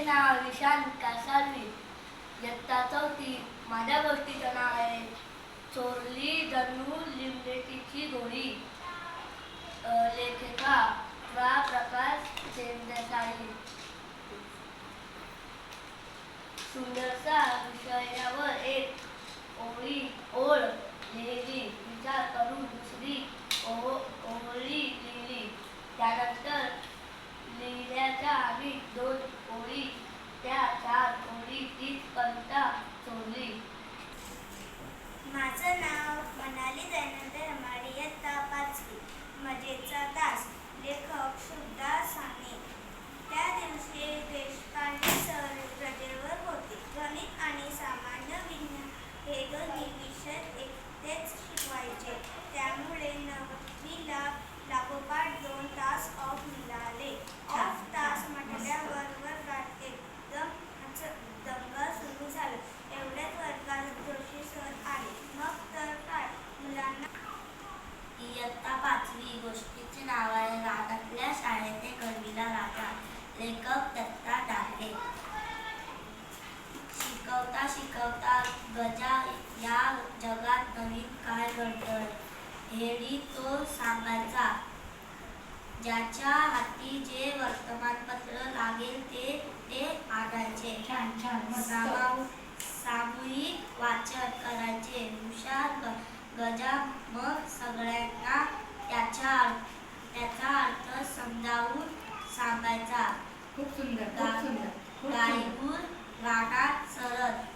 नाव विशाल कासारवी, इयत्ता चौथी. माझ्या गोष्टीचं नाव आहे चोरली जणू लिंबलेटीची गोळी. लेखिका प्रा. प्रकाश देसाई. सुंदरसा विषयावर एक ओळ लिहिली. विचार करून दुसरी ओळी लिहिली. त्यानंतर लिहिल्याच्या आणि 2 ओळी, त्या 4 ओळी, 3 कविता चोरली. माझं नाव मनाली दयानंद रमाडे, इयत्ता 5वी. मजेचा तास. लेखक शुभदा साने. त्या दिवशी देशपांडे सर रजेवर होते. गणित आणि सामान्य विज्ञान हे दोन्ही विषय एकटेच शिकवायचे. त्यामुळे 9वीला लागोपाठ 2 तास ऑफ मिळाले. ऑफ तास म्हटल्यावर वर्गात एकदम दंगा सुरू झाला. एवढ्यात वर्गात जोशी सर आले. मग तर काय, मुलांना. इयत्ता 5वी. गोष्टीचे नाव आहे रानातल्या शाळेत गरवीला राजा. लेखक दत्ता डाके. शिकवता शिकवता गजा या जगात नवीन काय घडतंय हेही तो सांगायचा. ज्याच्या हाती जे वर्तमानपत्र लागेल ते आणायचे. सामूहिक वाचन करायचे. हुशार गजा मग सगळ्यांना त्याचा अर्थ समजावून सांगायचा. खूप सुंदर, खूप सुंदर. गायगुर रानात सरत